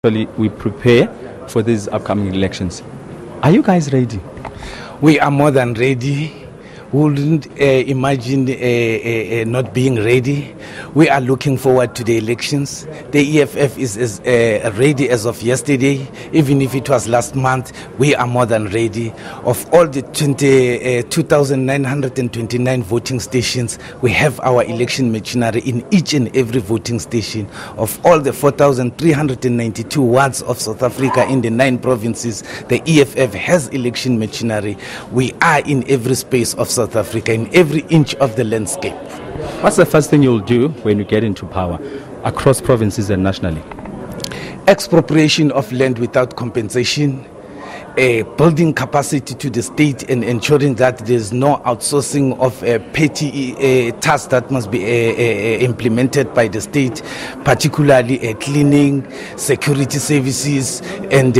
we prepare for these upcoming elections. Are you guys ready? We are more than ready. We wouldn't imagine not being ready. We are looking forward to the elections. The EFF is as ready as of yesterday. Even if it was last month, we are more than ready. Of all the 2,929 voting stations, we have our election machinery in each and every voting station. Of all the 4,392 wards of South Africa in the 9 provinces, the EFF has election machinery. We are in every space of South Africa, in every inch of the landscape. What's the first thing you'll do when you get into power across provinces and nationally? Expropriation of land without compensation, building capacity to the state and ensuring that there's no outsourcing of petty tasks that must be implemented by the state, particularly cleaning, security services and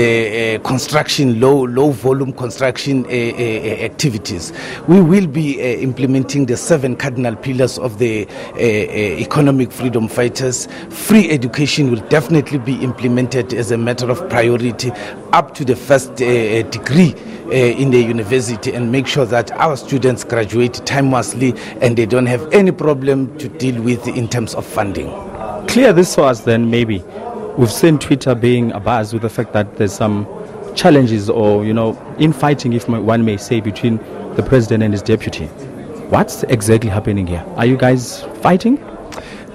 construction, low volume construction activities. We will be implementing the 7 cardinal pillars of the economic freedom fighters. Free education will definitely be implemented as a matter of priority up to the first degree in the university, and make sure that our students graduate timelessly and they don't have any problem to deal with in terms of funding. Clear this for us then, maybe. We've seen Twitter being abuzz with the fact that there's some challenges or, infighting, if one may say, between the president and his deputy. What's exactly happening here? Are you guys fighting?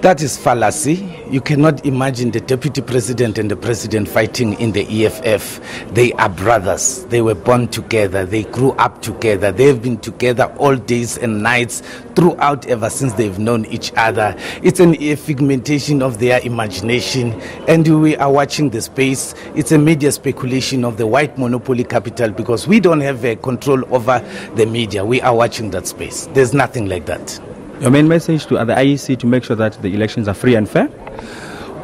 That is fallacy. You cannot imagine the deputy president and the president fighting in the EFF. They are brothers. They were born together. They grew up together. They've been together all days and nights throughout ever since they've known each other. It's a figmentation of their imagination, and we are watching the space. It's a media speculation of the white monopoly capital because we don't have control over the media. We are watching that space. There's nothing like that. Your main message to the IEC to make sure that the elections are free and fair?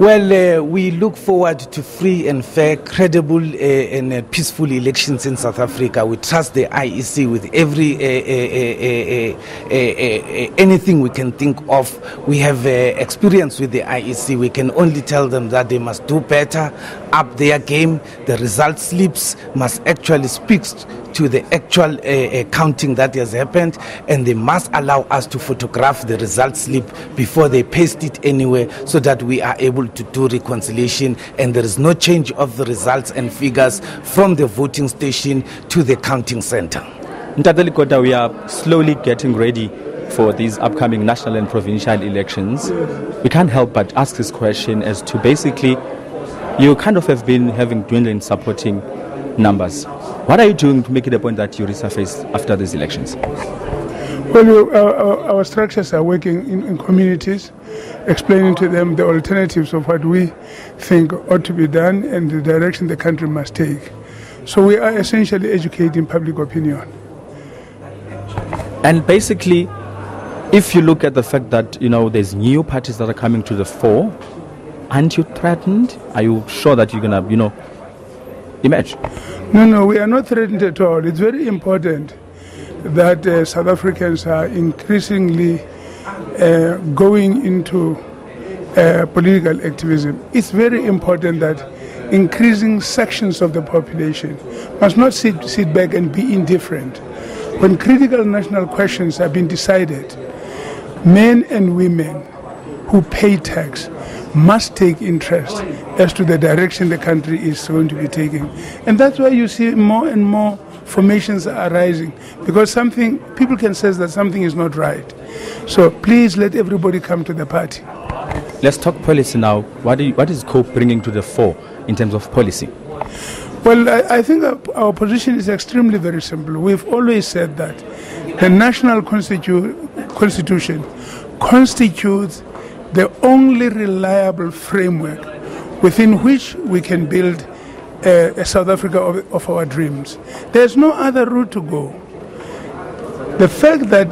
Well, we look forward to free and fair, credible and peaceful elections in South Africa. We trust the IEC with every anything we can think of. We have experience with the IEC. We can only tell them that they must do better, up their game. The result slips must actually speak to the actual counting that has happened, and they must allow us to photograph the result slip before they paste it anywhere, so that we are able to do reconciliation and there is no change of the results and figures from the voting station to the counting center. Ntatelikota, we are slowly getting ready for these upcoming national and provincial elections. We can't help but ask this question as to basically, you kind of have been having dwindling supporting numbers. What are you doing to make it a point that you resurface after these elections? Well, our structures are working in communities, explaining to them the alternatives of what we think ought to be done and the direction the country must take. So we are essentially educating public opinion. And basically, if you look at the fact that, there's new parties that are coming to the fore, aren't you threatened? Are you sure that you're going to, emerge? No, we are not threatened at all. It's very important that South Africans are increasingly going into political activism. It's very important that increasing sections of the population must not sit back and be indifferent. When critical national questions have been decided, men and women who pay tax must take interest as to the direction the country is going to be taking. And that's why you see more and more formations are arising, because people can say that something is not right. So please let everybody come to the party. Let's talk policy now. What is COPE bringing to the fore in terms of policy? Well, I think our position is extremely very simple. We've always said that the national constitution constitutes the only reliable framework within which we can build a South Africa of our dreams. There's no other route to go. The fact that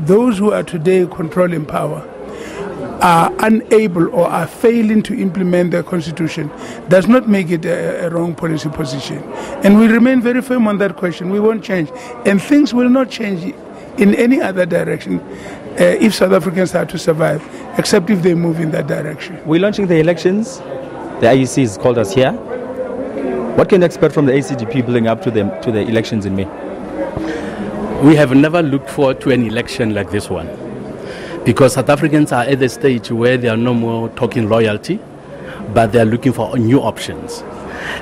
those who are today controlling power are unable or are failing to implement the constitution does not make it a wrong policy position. And we remain very firm on that question. We won't change. And things will not change in any other direction if South Africans are to survive, except if they move in that direction. We're launching the elections. The IEC has called us here. What can you expect from the ACDP building up to the elections in May? We have never looked forward to an election like this one, because South Africans are at the stage where they are no more talking loyalty, but they are looking for new options.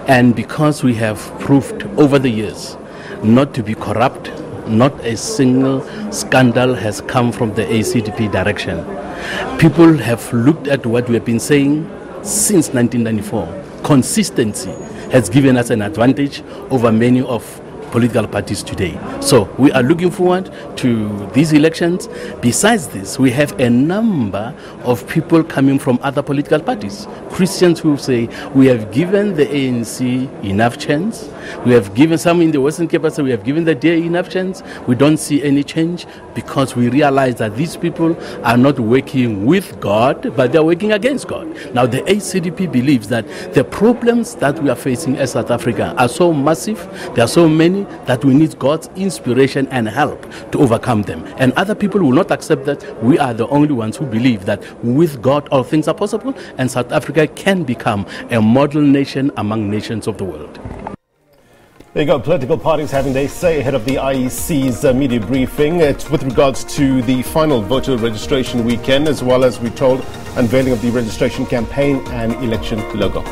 And because we have proved over the years not to be corrupt, not a single scandal has come from the ACDP direction. People have looked at what we have been saying since 1994. Consistency has given us an advantage over many of political parties today. So we are looking forward to these elections. Besides this, we have a number of people coming from other political parties. Christians who say we have given the ANC enough chance. We have given some in the Western Cape, we have given the DA enough chance. We don't see any change because we realize that these people are not working with God, but they are working against God. Now the ACDP believes that the problems that we are facing as South Africa are so massive, there are so many, that we need God's inspiration and help to overcome them. And other people will not accept that. We are the only ones who believe that with God all things are possible, and South Africa can become a model nation among nations of the world. There you go, political parties having their say ahead of the IEC's media briefing. It's with regards to the final voter registration weekend, as well as, we're told, unveiling of the registration campaign and election logo.